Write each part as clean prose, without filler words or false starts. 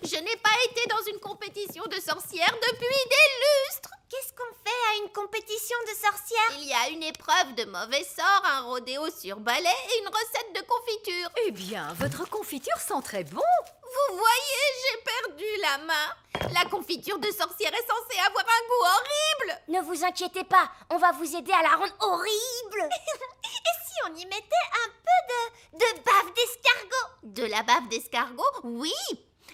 Je n'ai pas été dans une compétition de sorcières depuis des lustres. Qu'est-ce qu'on fait à une compétition de sorcières? Il y a une épreuve de mauvais sort, un rodéo sur balai et une recette de confiture. Eh bien, votre confiture sent très bon. Vous voyez, j'ai perdu la main. La confiture de sorcière est censée avoir un goût horrible. Ne vous inquiétez pas, on va vous aider à la rendre horrible. Et si on y mettait un peu de bave d'escargot? De la bave d'escargot? Oui,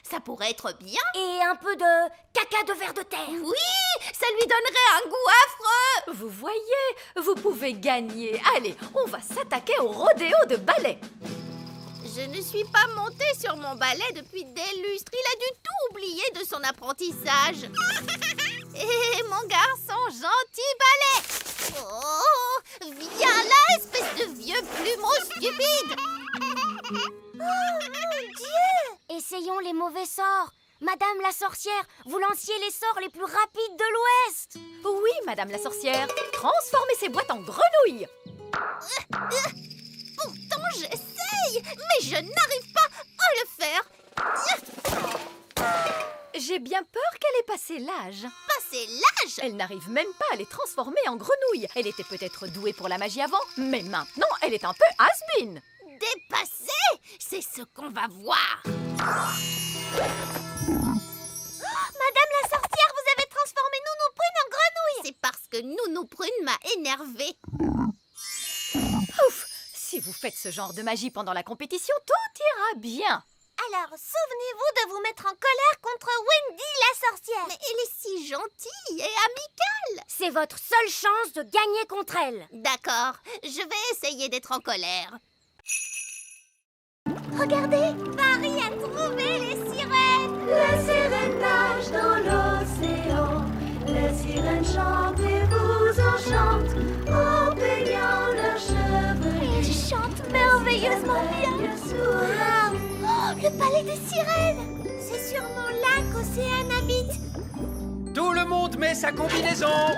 ça pourrait être bien. Et un peu de caca de ver de terre? Oui, ça lui donnerait un goût affreux. Vous voyez, vous pouvez gagner. Allez, on va s'attaquer au rodéo de balai. Je ne suis pas montée sur mon balai depuis des lustres. Il a dû tout oublier de son apprentissage. Et mon garçon gentil balai. Oh, viens là, espèce de vieux plumeau stupide. Oh mon Dieu! Essayons les mauvais sorts. Madame la sorcière, vous lanciez les sorts les plus rapides de l'Ouest. Oui, Madame la sorcière. Transformez ces boîtes en grenouilles. Pourtant, j'essaye, mais je n'arrive pas à le faire. J'ai bien peur qu'elle ait passé l'âge. Passer l'âge. Elle n'arrive même pas à les transformer en grenouilles. Elle était peut-être douée pour la magie avant, mais maintenant, elle est un peu has-been. Dépassée, c'est ce qu'on va voir. Madame la sorcière, vous avez transformé Nounou Prune en grenouille. C'est parce que Nounou Prune m'a énervée. Ouf! Si vous faites ce genre de magie pendant la compétition, tout ira bien. Alors, souvenez-vous de vous mettre en colère contre Wendy la sorcière. Mais elle est si gentille et amicale. C'est votre seule chance de gagner contre elle. D'accord, je vais essayer d'être en colère. Regardez, Paris a trouvé les sirènes. Les sirènes nagent dans l'océan. Les sirènes chantent et vous enchantent en peignant leurs cheveux. Ils chantent merveilleusement bien. Wow. Oh, le palais des sirènes. C'est sûrement là qu'Océane habite. Tout le monde met sa combinaison.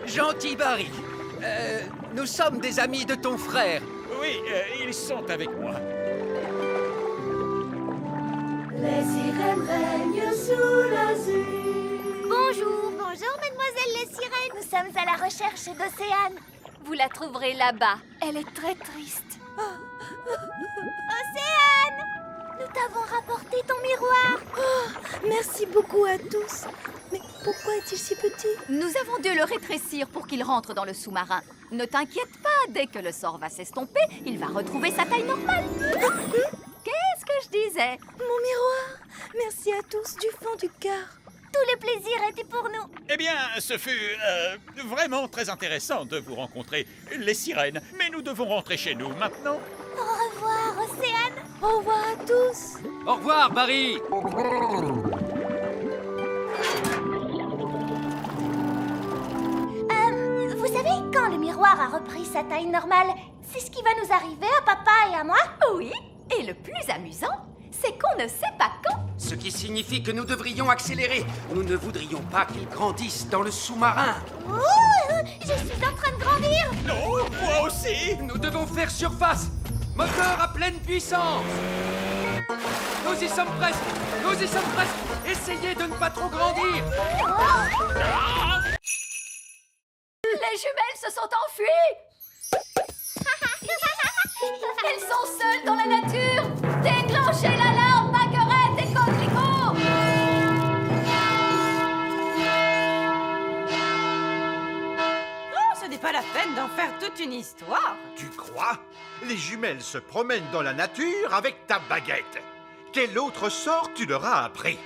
Gentil Barry, nous sommes des amis de ton frère. Oui, ils sont avec moi. Les sirènes règnent sous l'azur. Bonjour, bonjour, mademoiselle les sirènes. Nous sommes à la recherche d'Océane. Vous la trouverez là-bas. Elle est très triste. Océane! Nous t'avons rapporté ton miroir. Merci beaucoup à tous. Mais pourquoi est-il si petit? Nous avons dû le rétrécir pour qu'il rentre dans le sous-marin. Ne t'inquiète pas, dès que le sort va s'estomper, il va retrouver sa taille normale. Qu'est-ce que je disais? Mon miroir. Merci à tous du fond du cœur. Tout le plaisir était pour nous. Eh bien, ce fut vraiment très intéressant de vous rencontrer, les sirènes. Mais nous devons rentrer chez nous maintenant. Au revoir, Océane. Au revoir à tous. Au revoir Barry. Vous savez, quand le miroir a repris sa taille normale, c'est ce qui va nous arriver à papa et à moi? Oui, et le plus amusant, c'est qu'on ne sait pas quand. Ce qui signifie que nous devrions accélérer. Nous ne voudrions pas qu'ils grandissent dans le sous-marin. Ouh, je suis en train de grandir. Non, moi aussi. Nous devons faire surface. Moteur à pleine puissance. Nous y sommes presque. Nous y sommes presque. Essayez de ne pas trop grandir. Les jumelles se sont enfuies. Elles sont seules dans la nature. Déclenchez l'alarme, Marguerite et Coquelicot. Oh, ce n'est pas la peine d'en faire toute une histoire. Tu crois? Les jumelles se promènent dans la nature avec ta baguette. Quel autre sort tu leur as appris?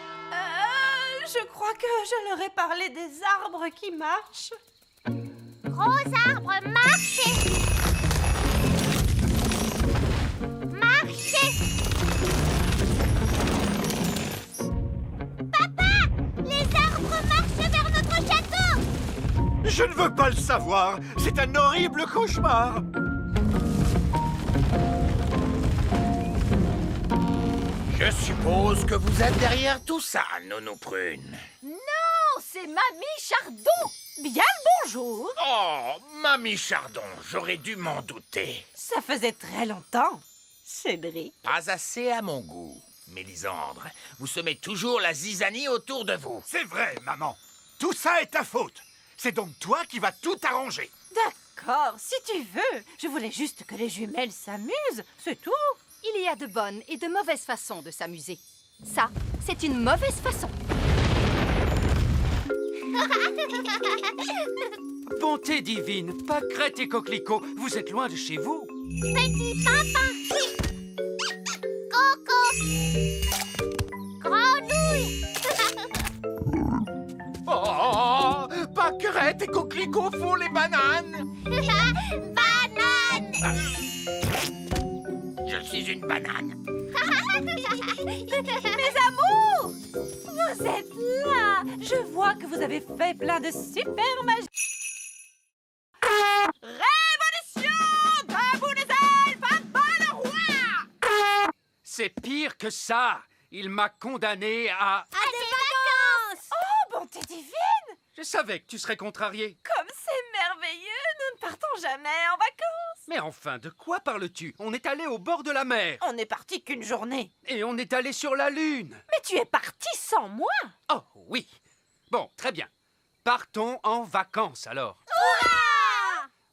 Je crois que je leur ai parlé des arbres qui marchent. Gros arbre, marchez. Marchez. Papa, les arbres marchent vers notre château. Je ne veux pas le savoir. C'est un horrible cauchemar. Je suppose que vous êtes derrière tout ça, Nounou Prune. Non, c'est Mamie Chardon. Bien le bonjour. Oh, Mamie Chardon, j'aurais dû m'en douter. Ça faisait très longtemps. Cédric. Pas assez à mon goût. Mélisandre, vous semez toujours la zizanie autour de vous. C'est vrai, maman. Tout ça est ta faute. C'est donc toi qui vas tout arranger. D'accord, si tu veux. Je voulais juste que les jumelles s'amusent, c'est tout. Il y a de bonnes et de mauvaises façons de s'amuser. Ça, c'est une mauvaise façon. Bonté divine, pâquerette et coquelicot, vous êtes loin de chez vous. Petit papa. Coco. Grenouille. Oh, pâquerette et coquelicot font les bananes. Banane. Je suis une banane. Mes amours, vous êtes là. Je vois que vous avez fait plein de super magie. Révolution debout des elfes, à bas le roi. C'est pire que ça. Il m'a condamné à... des vacances. Oh, bonté divine. Je savais que tu serais contrarié. Comme c'est merveilleux, nous ne partons jamais en vacances. Mais enfin, de quoi parles-tu? On est allé au bord de la mer. On n'est parti qu'une journée. Et on est allé sur la Lune. Mais tu es parti sans moi. Oh, oui. Bon, très bien. Partons en vacances, alors.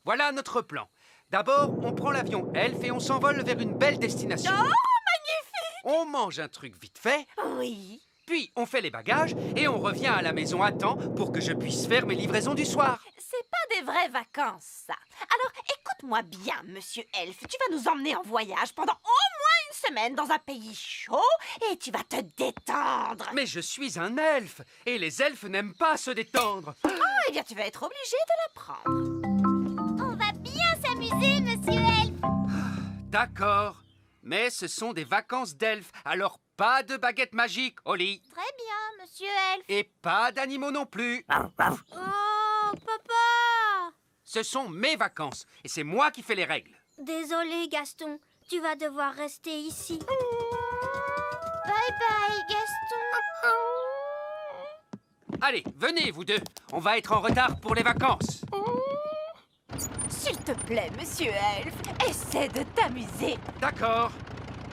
Voilà notre plan. D'abord, on prend l'avion Elf et on s'envole vers une belle destination. Oh, magnifique. On mange un truc vite fait, Oui. puis on fait les bagages et on revient à la maison à temps pour que je puisse faire mes livraisons du soir. C'est pas des vraies vacances, ça. Alors, écoute-moi bien, monsieur Elfe. Tu vas nous emmener en voyage pendant au moins une semaine dans un pays chaud et tu vas te détendre. Mais je suis un elfe et les elfes n'aiment pas se détendre. Oh, eh bien, tu vas être obligé de l'apprendre. On va bien s'amuser, monsieur Elf. D'accord, mais ce sont des vacances d'elfes, alors pas de baguette magique au lit. Très bien, monsieur Elf. Et pas d'animaux non plus. Oh, papa. Ce sont mes vacances et c'est moi qui fais les règles. Désolé, Gaston. Tu vas devoir rester ici. Bye bye, Gaston. Allez, venez vous deux. On va être en retard pour les vacances. S'il te plaît, monsieur Elfe, essaie de t'amuser. D'accord,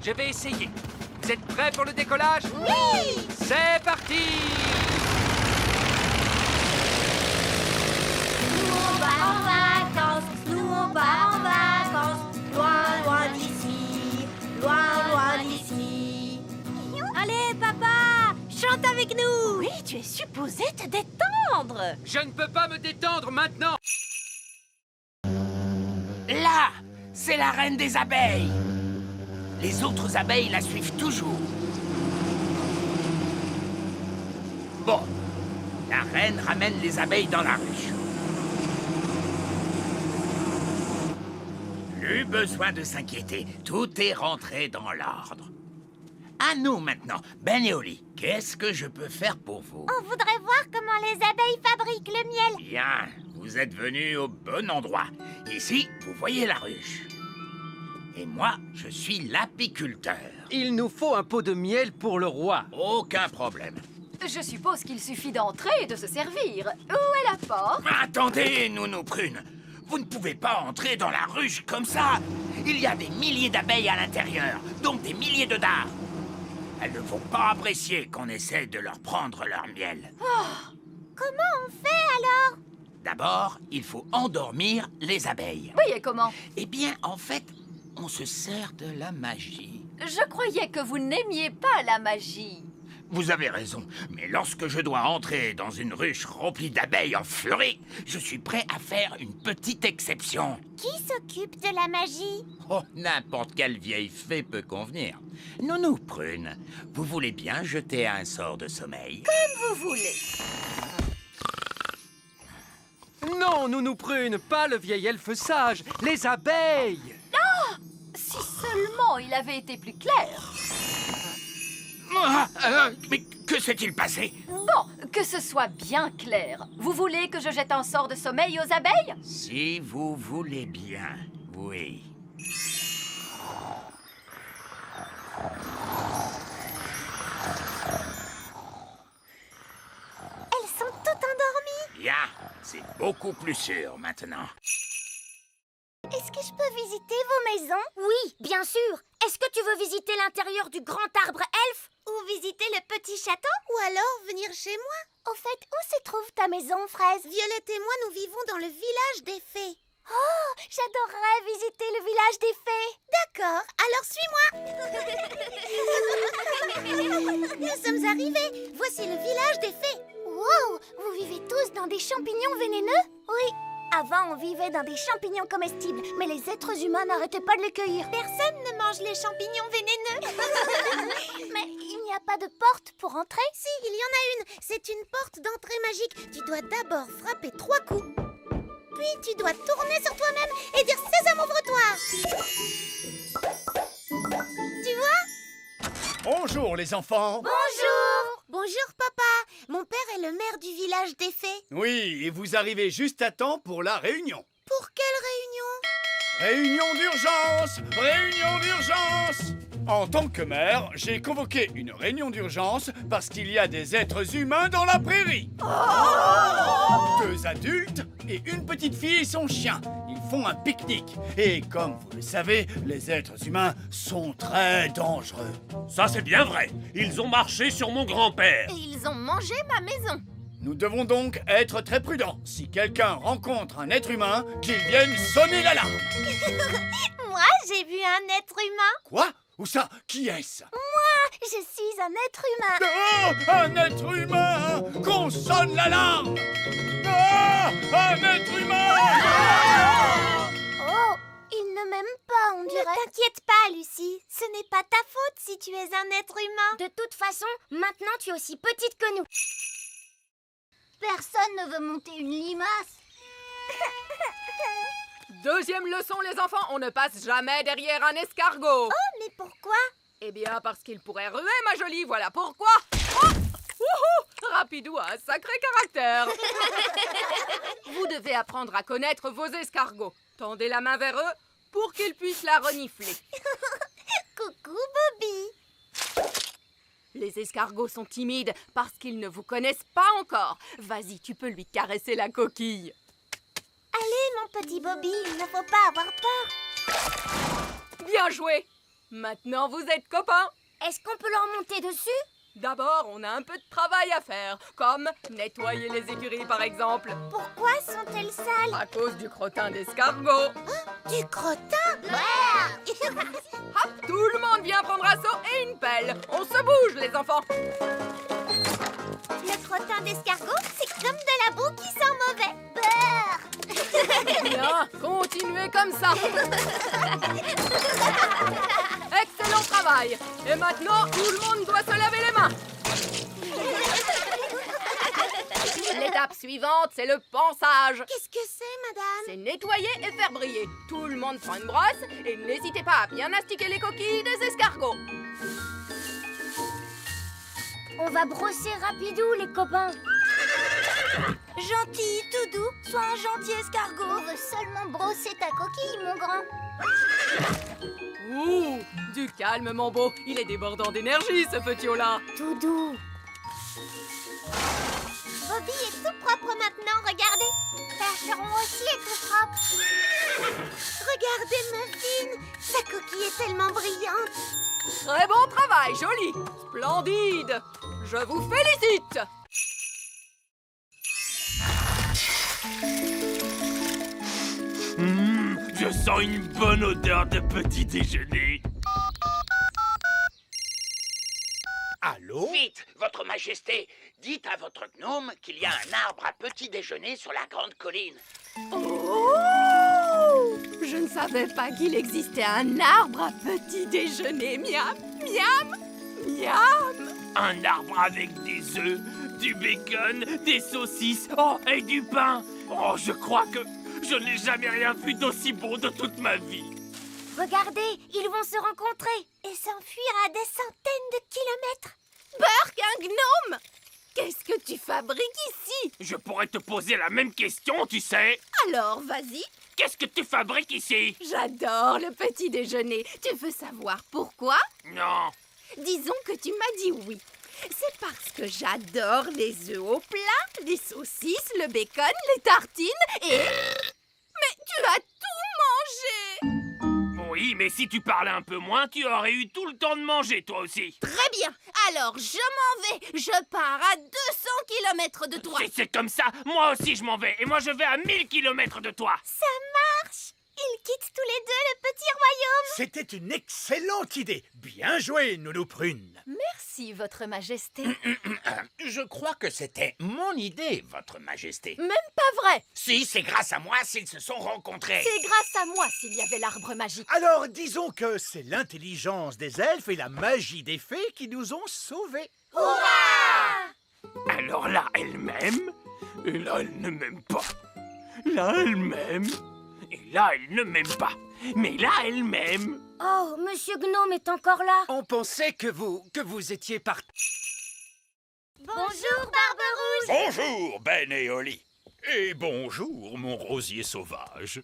je vais essayer. Vous êtes prêts pour le décollage? Oui. C'est parti! Nous on va en vacances. Nous on va en vacances. Loin, loin d'ici. Loin, loin d'ici. Allez, papa, chante avec nous. Oui, tu es supposé te détendre. Je ne peux pas me détendre maintenant. Là, c'est la reine des abeilles. Les autres abeilles la suivent toujours. Bon, la reine ramène les abeilles dans la ruche. Plus besoin de s'inquiéter, tout est rentré dans l'ordre. À nous maintenant, Ben et Oli, qu'est-ce que je peux faire pour vous? On voudrait voir comment les abeilles fabriquent le miel. Bien, vous êtes venus au bon endroit. Ici, vous voyez la ruche. Et moi, je suis l'apiculteur. Il nous faut un pot de miel pour le roi. Aucun problème. Je suppose qu'il suffit d'entrer et de se servir. Où est la porte? Attendez, Nounou Prune. Vous ne pouvez pas entrer dans la ruche comme ça. Il y a des milliers d'abeilles à l'intérieur, donc des milliers de dards. Elles ne vont pas apprécier qu'on essaie de leur prendre leur miel. Comment on fait alors? D'abord, il faut endormir les abeilles. Oui, et comment? Eh bien, en fait, on se sert de la magie. Je croyais que vous n'aimiez pas la magie. Vous avez raison, mais lorsque je dois entrer dans une ruche remplie d'abeilles en furie, je suis prêt à faire une petite exception. Qui s'occupe de la magie? Oh, n'importe quelle vieille fée peut convenir. Nounou Prune, vous voulez bien jeter un sort de sommeil? Comme vous voulez. Non, Nounou Prune, pas le vieil elfe sage, les abeilles. Si seulement il avait été plus clair. Mais que s'est-il passé? Bon, que ce soit bien clair. Vous voulez que je jette un sort de sommeil aux abeilles? Si vous voulez bien, oui. Elles sont toutes endormies. Bien, c'est beaucoup plus sûr maintenant. Est-ce que je peux visiter vos maisons? Oui, Oui, bien sûr. Est-ce que tu veux visiter l'intérieur du grand arbre elfe? Ou visiter le petit château? Ou alors venir chez moi? Au fait, où se trouve ta maison, Fraise? Violette et moi, nous vivons dans le village des fées. Oh, j'adorerais visiter le village des fées. D'accord, alors suis-moi. Nous sommes arrivés. Voici le village des fées. Wow, vous vivez tous dans des champignons vénéneux? Oui. Avant, on vivait dans des champignons comestibles, mais les êtres humains n'arrêtaient pas de les cueillir. Personne ne mange les champignons vénéneux. Mais il n'y a pas de porte pour entrer? Si, il y en a une. C'est une porte d'entrée magique. Tu dois d'abord frapper 3 coups. Puis tu dois tourner sur toi-même et dire « Sésame, ouvre-toi » Tu vois? Bonjour les enfants. Bonjour. Bonjour papa. Mon père est le maire du village des fées. Oui, et vous arrivez juste à temps pour la réunion. Pour quelle réunion? Réunion d'urgence! Réunion d'urgence! En tant que maire, j'ai convoqué une réunion d'urgence parce qu'il y a des êtres humains dans la prairie. 2 adultes et une petite fille et son chien. Ils font un pique-nique. Et comme vous le savez, les êtres humains sont très dangereux. Ça, c'est bien vrai. Ils ont marché sur mon grand-père. Et ils ont mangé ma maison. Nous devons donc être très prudents. Si quelqu'un rencontre un être humain, qu'il vienne sonner l'alarme. Moi, j'ai vu un être humain. Quoi? Où ça? Qui est-ce? Moi, je suis un être humain. Oh, un être humain! Qu'on sonne l'alarme! Ah, un être humain! Oh, il ne m'aime pas, on dirait. Ne t'inquiète pas, Lucie. Ce n'est pas ta faute si tu es un être humain. De toute façon, maintenant tu es aussi petite que nous. Personne ne veut monter une limace. Deuxième leçon, les enfants, on ne passe jamais derrière un escargot. Oh, mais pourquoi? Eh bien, parce qu'il pourrait ruer, ma jolie, voilà pourquoi. Oh, wouhou, Rapidou a un sacré caractère. Vous devez apprendre à connaître vos escargots. Tendez la main vers eux pour qu'ils puissent la renifler. Coucou, Bobby. Les escargots sont timides parce qu'ils ne vous connaissent pas encore. Vas-y, tu peux lui caresser la coquille. Allez, mon petit Bobby, il ne faut pas avoir peur. Bien joué. Maintenant, vous êtes copains. Est-ce qu'on peut leur monter dessus? D'abord, on a un peu de travail à faire, comme nettoyer les écuries par exemple. Pourquoi sont-elles sales? À cause du crottin d'escargot. Du crottin? Hop, tout le monde vient prendre un seau et une pelle. On se bouge, les enfants. Le crottin d'escargot, c'est comme de la boue qui sent mauvais. Bien, continuez comme ça. Excellent travail. Et maintenant, tout le monde doit se laver les mains. L'étape suivante, c'est le pansage. Qu'est-ce que c'est, madame? C'est nettoyer et faire briller. Tout le monde prend une brosse et n'hésitez pas à bien astiquer les coquilles des escargots. On va brosser rapidou, les copains. Gentil, tout doux, sois un gentil escargot. On veut seulement brosser ta coquille, mon grand. Ouh, du calme, mon beau. Il est débordant d'énergie, ce petit haut-là. Tout doux. Bobby est tout propre maintenant, regardez. Percheron aussi est tout propre. Regardez Muffin, sa coquille est tellement brillante. Très bon travail, joli. Splendide. Je vous félicite. Je sens une bonne odeur de petit déjeuner. Allô? Vite, votre majesté, dites à votre gnome qu'il y a un arbre à petit déjeuner sur la grande colline. Oh! Je ne savais pas qu'il existait un arbre à petit déjeuner. Miam, miam, miam. Un arbre avec des œufs, du bacon, des saucisses, oh, et du pain. Oh, je crois que je n'ai jamais rien vu d'aussi bon de toute ma vie. Regardez, ils vont se rencontrer et s'enfuir à des centaines de kilomètres. Burk, un gnome! Qu'est-ce que tu fabriques ici? Je pourrais te poser la même question, tu sais. Alors, vas-y. Qu'est-ce que tu fabriques ici? J'adore le petit déjeuner. Tu veux savoir pourquoi? Non. Disons que tu m'as dit oui. C'est parce que j'adore les œufs au plat, les saucisses, le bacon, les tartines et... Mais tu as tout mangé! Oui, Oui, mais si tu parlais un peu moins, tu aurais eu tout le temps de manger, toi aussi. Très bien. Alors, je m'en vais. Je pars à 200 km de toi. Si c'est comme ça, moi aussi je m'en vais. Et moi je vais à 1000 km de toi. Ça marche! Ils quittent tous les deux le petit royaume. C'était une excellente idée. Bien joué, Nounou Prune. Merci, Votre Majesté. Je crois que c'était mon idée, Votre Majesté. Même pas vrai. Si, c'est grâce à moi s'ils se sont rencontrés. C'est grâce à moi s'il y avait l'arbre magique. Alors, disons que c'est l'intelligence des elfes et la magie des fées qui nous ont sauvés. Alors là, elle m'aime. Et là, elle ne m'aime pas. Là, elle m'aime. Et là, elle ne m'aime pas. Mais là, elle m'aime. Oh, Monsieur Gnome est encore là. On pensait que vous étiez partis. Bonjour, Barbe-Rouge. Bonjour, Ben et Oli. Et bonjour, mon rosier sauvage.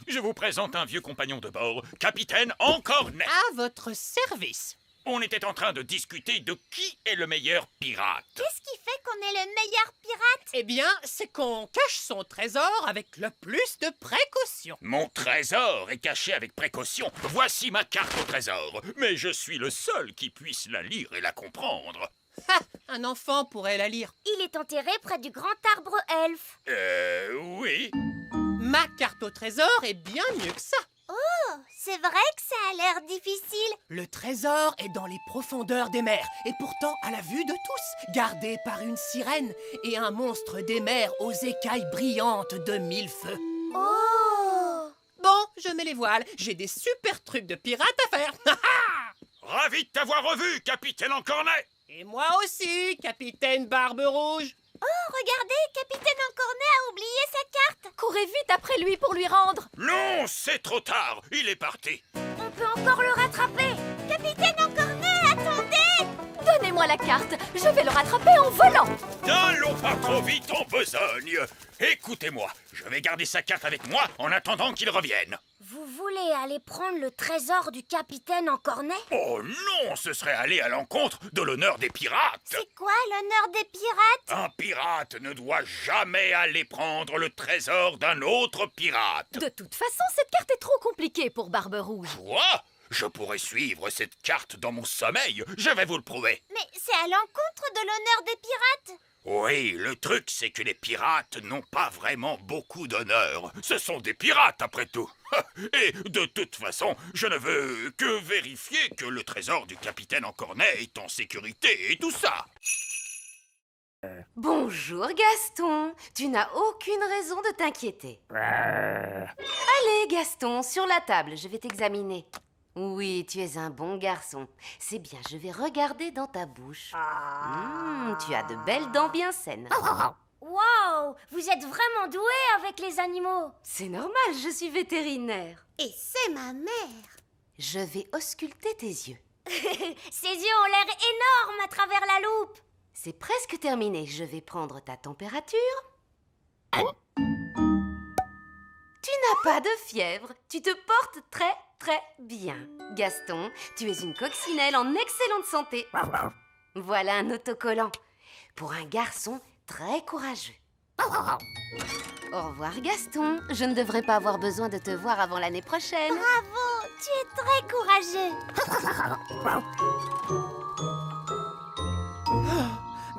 Je vous présente un vieux compagnon de bord, Capitaine Encornet. À votre service. On était en train de discuter de qui est le meilleur pirate. Qu'est-ce qui fait qu'on est le meilleur pirate? Eh bien, c'est qu'on cache son trésor avec le plus de précaution. Mon trésor est caché avec précaution. Voici ma carte au trésor. Mais je suis le seul qui puisse la lire et la comprendre. Ha! Un enfant pourrait la lire. Il est enterré près du grand arbre elfe. Oui. Ma carte au trésor est bien mieux que ça. Oh, c'est vrai que ça a l'air difficile. Le trésor est dans les profondeurs des mers, et pourtant à la vue de tous, gardé par une sirène et un monstre des mers aux écailles brillantes de 1000 feux. Oh! Bon, je mets les voiles, j'ai des super trucs de pirate à faire. Ravi de t'avoir revu, Capitaine Encornet. Et moi aussi, Capitaine Barbe-Rouge. Oh, regardez, Capitaine Encornet a oublié sa carte. Courez vite après lui pour lui rendre. Non, c'est trop tard. Il est parti. On peut encore le rattraper. Capitaine Encornet, attendez! Donnez-moi la carte. Je vais le rattraper en volant. N'allons pas trop vite en besogne. Écoutez-moi, je vais garder sa carte avec moi en attendant qu'il revienne. Vous voulez aller prendre le trésor du capitaine Encornet? Oh non, ce serait aller à l'encontre de l'honneur des pirates. C'est quoi l'honneur des pirates? Un pirate ne doit jamais aller prendre le trésor d'un autre pirate. De toute façon, cette carte est trop compliquée pour Barbe Rouge. Quoi? Je pourrais suivre cette carte dans mon sommeil. Je vais vous le prouver. Mais c'est à l'encontre de l'honneur des pirates. Oui, le truc, c'est que les pirates n'ont pas vraiment beaucoup d'honneur. Ce sont des pirates, après tout. Et de toute façon, je ne veux que vérifier que le trésor du capitaine Encornet est en sécurité et tout ça. Bonjour Gaston, tu n'as aucune raison de t'inquiéter. Allez Gaston, sur la table, je vais t'examiner. Oui, tu es un bon garçon. C'est bien, je vais regarder dans ta bouche. Tu as de belles dents bien saines. Wow, vous êtes vraiment doué avec les animaux. C'est normal, je suis vétérinaire. Et c'est ma mère. Je vais ausculter tes yeux. Ses yeux ont l'air énormes à travers la loupe. C'est presque terminé, je vais prendre ta température. Tu n'as pas de fièvre, tu te portes très très bien. Gaston, tu es une coccinelle en excellente santé. Voilà un autocollant pour un garçon très courageux. Au revoir Gaston, je ne devrais pas avoir besoin de te voir avant l'année prochaine. Bravo, tu es très courageux.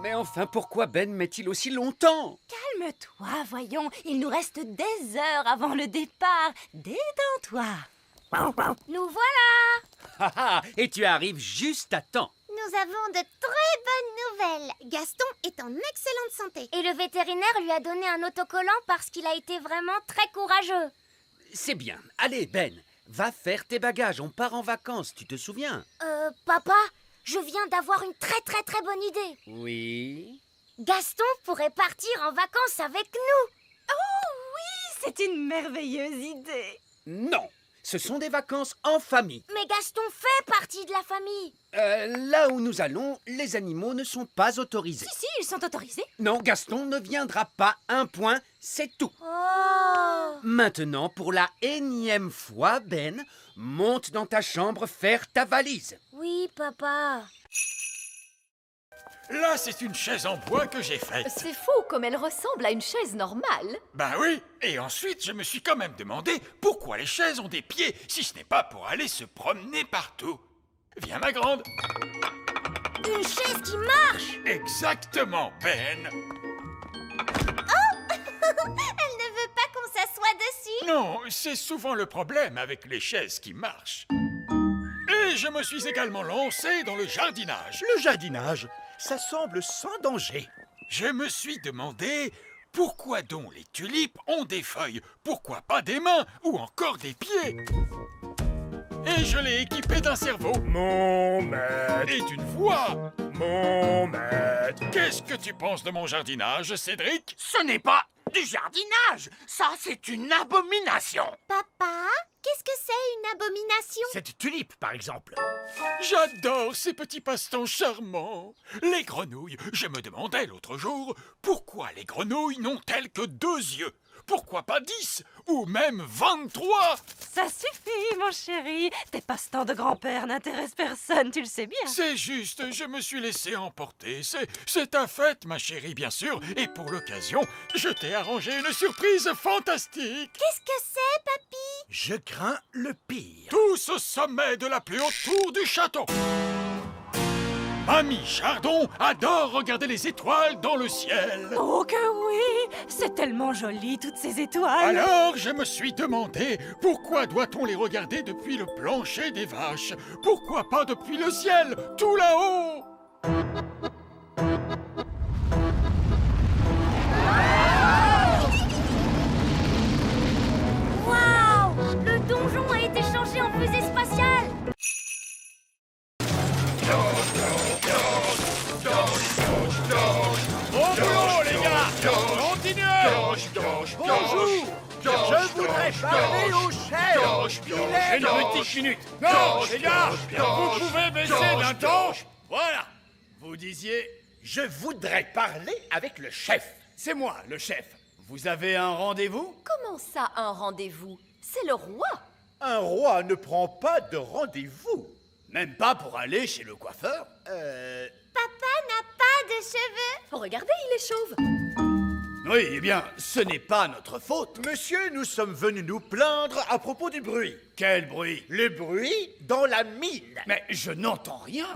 Mais enfin, pourquoi Ben met-il aussi longtemps? Calme-toi, voyons. Il nous reste des heures avant le départ. Détends-toi. Nous voilà. Et tu arrives juste à temps. Nous avons de très bonnes nouvelles. Gaston est en excellente santé. Et le vétérinaire lui a donné un autocollant parce qu'il a été vraiment très courageux. C'est bien. Allez, Ben, va faire tes bagages. On part en vacances, tu te souviens? Papa, je viens d'avoir une très très très bonne idée. Oui. Gaston pourrait partir en vacances avec nous. Oh oui, c'est une merveilleuse idée. Non, ce sont des vacances en famille. Mais Gaston fait partie de la famille. Là où nous allons, les animaux ne sont pas autorisés. Si, ils sont autorisés. Non, Gaston ne viendra pas. Un point, c'est tout. Oh. Maintenant, pour la énième fois, Ben, monte dans ta chambre faire ta valise. Oui, papa. Là, c'est une chaise en bois que j'ai faite. C'est fou comme elle ressemble à une chaise normale. Ben oui, et ensuite, je me suis quand même demandé pourquoi les chaises ont des pieds, si ce n'est pas pour aller se promener partout. Viens, ma grande. Une chaise qui marche! Exactement, Ben. Elle ne veut pas qu'on s'assoie dessus? Non, c'est souvent le problème avec les chaises qui marchent. Et je me suis également lancé dans le jardinage. Le jardinage, ça semble sans danger. Je me suis demandé pourquoi donc les tulipes ont des feuilles, pourquoi pas des mains ou encore des pieds. Et je l'ai équipé d'un cerveau. Mon maître. Et d'une voix. Mon maître. Qu'est-ce que tu penses de mon jardinage, Cédric? Ce n'est pas du jardinage. Ça, c'est une abomination. Papa, qu'est-ce que c'est une abomination? Cette tulipe, par exemple. J'adore ces petits passe-temps charmants. Les grenouilles. Je me demandais l'autre jour, pourquoi les grenouilles n'ont-elles que 2 yeux? Pourquoi pas 10 ou même 23? Ça suffit, mon chéri. Tes passe-temps de grand-père n'intéressent personne, tu le sais bien. C'est juste, je me suis laissé emporter. C'est ta fête, ma chérie, bien sûr. Et pour l'occasion, je t'ai arrangé une surprise fantastique. Qu'est-ce que c'est, papy? Je crains le pire. Tous au sommet de la plus haute tour du château. Mamie Chardon adore regarder les étoiles dans le ciel. Oh que oui! C'est tellement joli, toutes ces étoiles. Alors, je me suis demandé, pourquoi doit-on les regarder depuis le plancher des vaches? Pourquoi pas depuis le ciel, tout là-haut? Waouh! Le donjon a été changé en fusée spatiale! Bon boulot, les gars. Continuez. Bonjour. Je voudrais parler au chef. Une petite minute. Non, les gars, vous pouvez baisser d'un ton. Voilà. Vous disiez... Je voudrais parler avec le chef. C'est moi, le chef. Vous avez un rendez-vous? Comment ça, un rendez-vous? C'est le roi. Un roi ne prend pas de rendez-vous. Même pas pour aller chez le coiffeur? Papa n'a pas de cheveux! Regardez, il est chauve. Oui, eh bien, ce n'est pas notre faute. Monsieur, nous sommes venus nous plaindre à propos du bruit. Quel bruit? Le bruit dans la mine. Mais je n'entends rien.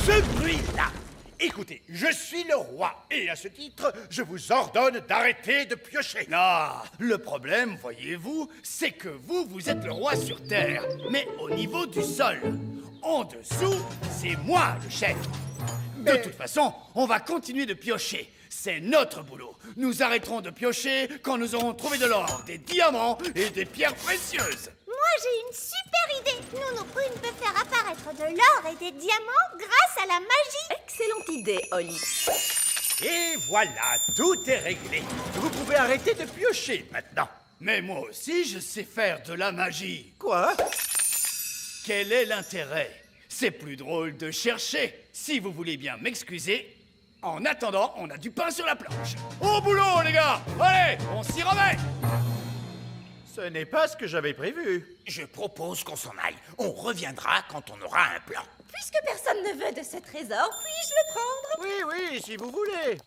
Ce bruit-là. Écoutez, je suis le roi, et à ce titre, je vous ordonne d'arrêter de piocher. Ah, le problème, voyez-vous, c'est que vous êtes le roi sur Terre, mais au niveau du sol. En dessous, c'est moi le chef. De toute façon, on va continuer de piocher. C'est notre boulot. Nous arrêterons de piocher quand nous aurons trouvé de l'or, des diamants et des pierres précieuses. Moi, j'ai une super idée! Nounou Prune peut faire apparaître de l'or et des diamants grâce à la magie! Excellente idée, Holly. Et voilà, tout est réglé. Vous pouvez arrêter de piocher maintenant. Mais moi aussi, je sais faire de la magie. Quoi? Quel est l'intérêt? C'est plus drôle de chercher. Si vous voulez bien m'excuser, en attendant, on a du pain sur la planche. Au boulot, les gars! Allez, on s'y remet! Ce n'est pas ce que j'avais prévu. Je propose qu'on s'en aille. On reviendra quand on aura un plan. Puisque personne ne veut de ce trésor, puis-je le prendre? Oui, si vous voulez.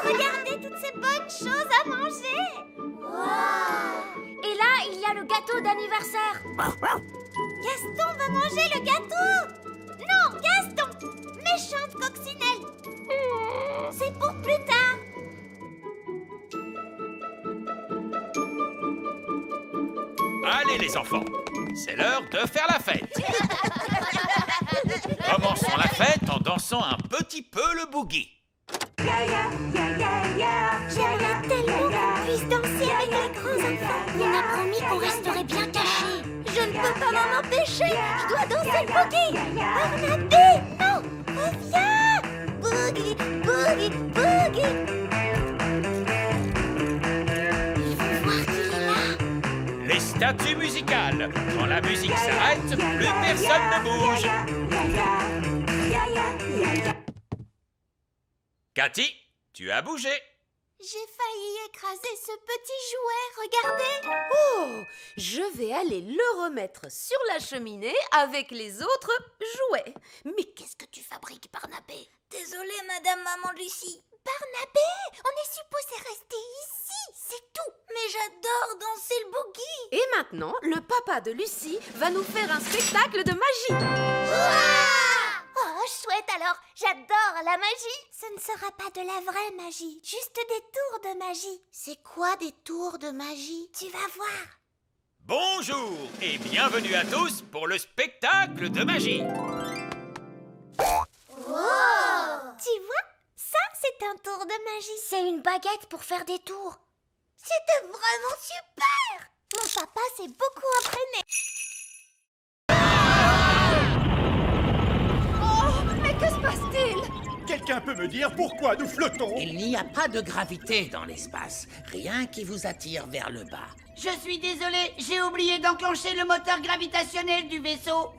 Regardez toutes ces bonnes choses à manger! Wow. Et là, il y a le gâteau d'anniversaire! Gaston va manger le gâteau! Non, Gaston! Méchante coccinelle! C'est pour plus tard! Allez les enfants, c'est l'heure de faire la fête. Commençons la fête en dansant un petit peu le boogie. J'aimerais tellement qu'on puisse danser avec les grands enfants. On a promis qu'on resterait bien cachés. Je ne peux pas m'en empêcher. Je dois danser le boogie. Barnaby, non, reviens. Boogie, boogie, boogie. Ils vont voir qu'il est là. Les statues musicales. Quand la musique s'arrête, plus personne ne bouge. Cathy, tu as bougé. J'ai failli écraser ce petit jouet, regardez. Oh, je vais aller le remettre sur la cheminée avec les autres jouets. Mais qu'est-ce que tu fabriques, Barnabé? Désolée, Madame Maman Lucie. Barnabé, on est supposé rester ici, c'est tout. Mais j'adore danser le boogie. Et maintenant, le papa de Lucie va nous faire un spectacle de magie. Oh, chouette alors, j'adore la magie. Ce ne sera pas de la vraie magie, juste des tours de magie. C'est quoi des tours de magie? Tu vas voir. Bonjour et bienvenue à tous pour le spectacle de magie. Tu vois, ça c'est un tour de magie. C'est une baguette pour faire des tours. C'était vraiment super. Mon papa s'est beaucoup entraîné. Mais que se passe-t-il? Quelqu'un peut me dire pourquoi nous flottons? Il n'y a pas de gravité dans l'espace. Rien qui vous attire vers le bas. Je suis désolée, j'ai oublié d'enclencher le moteur gravitationnel du vaisseau.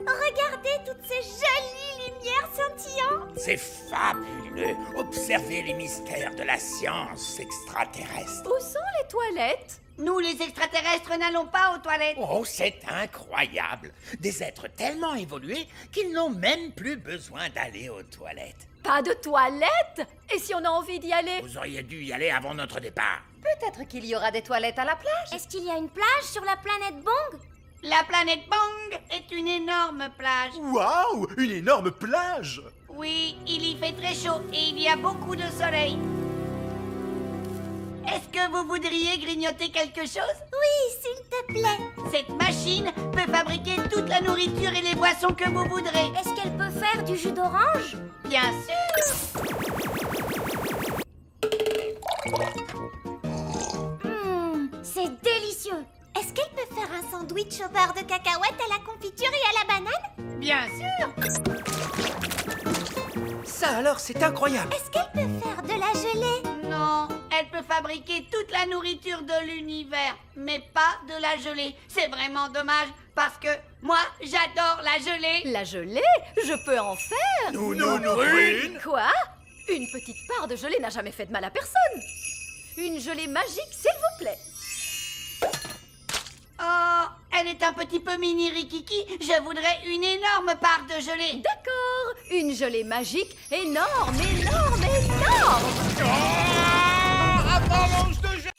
Regardez toutes ces jolies lumières scintillantes. C'est fabuleux. Observez les mystères de la science extraterrestre. Où sont les toilettes? Nous, les extraterrestres, n'allons pas aux toilettes. Oh, c'est incroyable. Des êtres tellement évolués qu'ils n'ont même plus besoin d'aller aux toilettes. Pas de toilettes? Et si on a envie d'y aller? Vous auriez dû y aller avant notre départ. Peut-être qu'il y aura des toilettes à la plage. Est-ce qu'il y a une plage sur la planète Bong? La planète Bang est une énorme plage. Waouh, une énorme plage! Oui, il y fait très chaud et il y a beaucoup de soleil. Est-ce que vous voudriez grignoter quelque chose? Oui, s'il te plaît. Cette machine peut fabriquer toute la nourriture et les boissons que vous voudrez. Est-ce qu'elle peut faire du jus d'orange? Bien sûr. C'est délicieux. Est-ce qu'elle peut faire un sandwich au beurre de cacahuète à la confiture et à la banane? Bien sûr. Ça alors, c'est incroyable. Est-ce qu'elle peut faire de la gelée? Non, elle peut fabriquer toute la nourriture de l'univers, mais pas de la gelée. C'est vraiment dommage, parce que moi, j'adore la gelée. La gelée? Je peux en faire. Nous, Prune! Quoi? Une petite part de gelée n'a jamais fait de mal à personne. Une gelée magique, s'il vous plaît. Oh, elle est un petit peu mini rikiki. Je voudrais une énorme part de gelée. D'accord, une gelée magique énorme, énorme, énorme. Avalanche de gelée!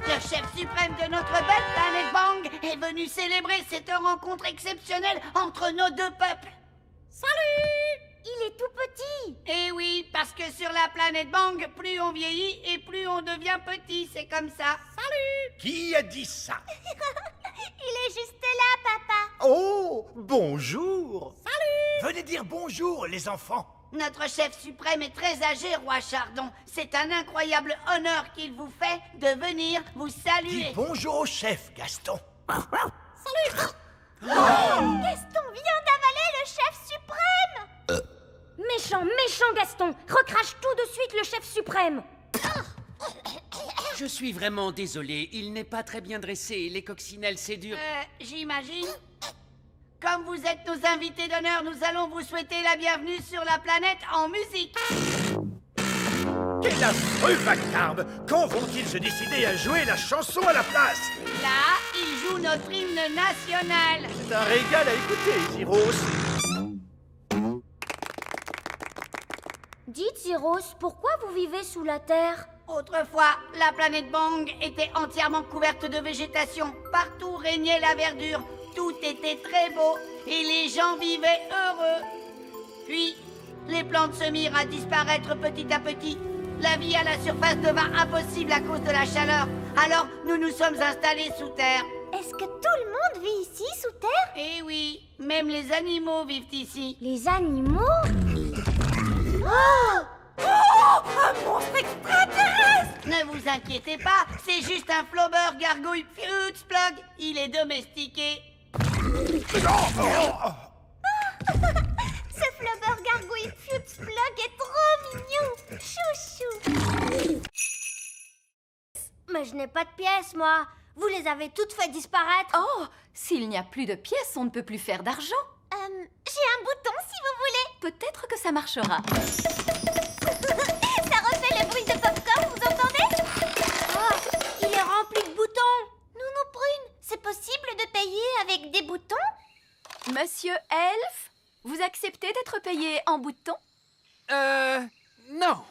Le chef suprême de notre belle planète Bang est venu célébrer cette rencontre exceptionnelle entre nos deux peuples. Salut! Il est tout petit. Eh oui, parce que sur la planète Bang, plus on vieillit et plus on devient petit, c'est comme ça. Salut! Qui a dit ça? Il est juste là, papa. Oh, bonjour! Salut! Venez dire bonjour, les enfants. Notre chef suprême est très âgé, roi Chardon. C'est un incroyable honneur qu'il vous fait de venir vous saluer. Dis bonjour au chef, Gaston. Salut! Gaston vient d'avaler le chef suprême. Méchant Gaston! Recrache tout de suite le chef suprême! Je suis vraiment désolé, il n'est pas très bien dressé. Les coccinelles, c'est dur. J'imagine. Comme vous êtes nos invités d'honneur, nous allons vous souhaiter la bienvenue sur la planète en musique. Quel affreux vacarme! Quand vont-ils se décider à jouer la chanson à la place? Là, ils jouent notre hymne national. C'est un régal à écouter, Zyros. Dites, Zyros, pourquoi vous vivez sous la terre? Autrefois, la planète Bang était entièrement couverte de végétation. Partout régnait la verdure. Tout était très beau et les gens vivaient heureux. Puis, les plantes se mirent à disparaître petit à petit. La vie à la surface devint impossible à cause de la chaleur. Alors, nous nous sommes installés sous terre. Est-ce que tout le monde vit ici, sous terre? Eh oui, même les animaux vivent ici. Les animaux? Un monstre extraterrestre! Ne vous inquiétez pas, c'est juste un flobber gargouille Fruitsplug. Il est domestiqué. Ce flubber gargouille Fruitsplug est trop mignon. Chouchou. Mais je n'ai pas de pièces, moi. Vous les avez toutes fait disparaître. Oh, S'il n'y a plus de pièces, on ne peut plus faire d'argent. J'ai un bouton si vous voulez. Peut-être que ça marchera. Ça refait le bruit de popcorn, vous entendez? Oh, il est rempli de boutons. Nounou Prune, c'est possible de payer avec des boutons? Monsieur Elf, vous acceptez d'être payé en boutons? Non.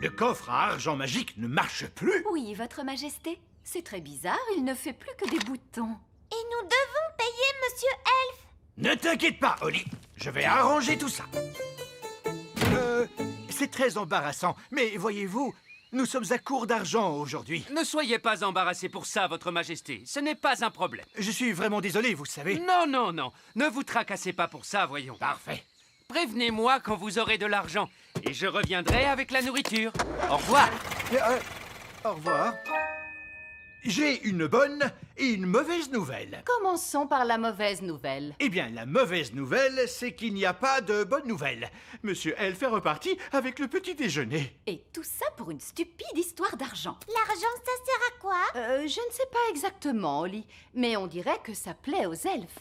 Le coffre à argent magique ne marche plus. Oui, Votre Majesté. C'est très bizarre, il ne fait plus que des boutons. Et nous devons payer Monsieur Elf. Ne t'inquiète pas, Holly. Je vais arranger tout ça. C'est très embarrassant, mais voyez-vous, nous sommes à court d'argent aujourd'hui. Ne soyez pas embarrassé pour ça, Votre Majesté. Ce n'est pas un problème. Je suis vraiment désolé, vous savez. Non, non, non. Ne vous tracassez pas pour ça, voyons. Parfait. Prévenez-moi quand vous aurez de l'argent. Et je reviendrai avec la nourriture. Au revoir. Au revoir. J'ai une bonne et une mauvaise nouvelle. Commençons par la mauvaise nouvelle. Eh bien, la mauvaise nouvelle, c'est qu'il n'y a pas de bonne nouvelle. Monsieur Elf est reparti avec le petit déjeuner. Et tout ça pour une stupide histoire d'argent. L'argent, ça sert à quoi? Je ne sais pas exactement, Holly, mais on dirait que ça plaît aux elfes.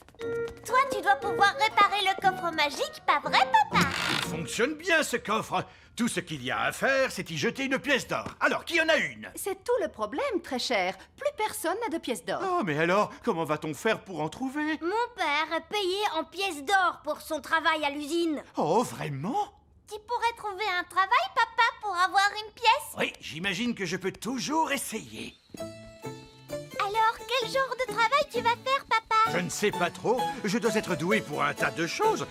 Toi, tu dois pouvoir réparer le coffre magique, pas vrai, papa? Il fonctionne bien, ce coffre. Tout ce qu'il y a à faire, c'est y jeter une pièce d'or. Alors, qui en a une? C'est tout le problème, très cher. Plus personne n'a de pièces d'or. Oh, mais alors, comment va-t-on faire pour en trouver? Mon père est payé en pièces d'or pour son travail à l'usine. Oh, vraiment? Tu pourrais trouver un travail, papa, pour avoir une pièce? Oui, j'imagine que je peux toujours essayer. Alors, quel genre de travail tu vas faire, papa? Je ne sais pas trop. Je dois être doué pour un tas de choses.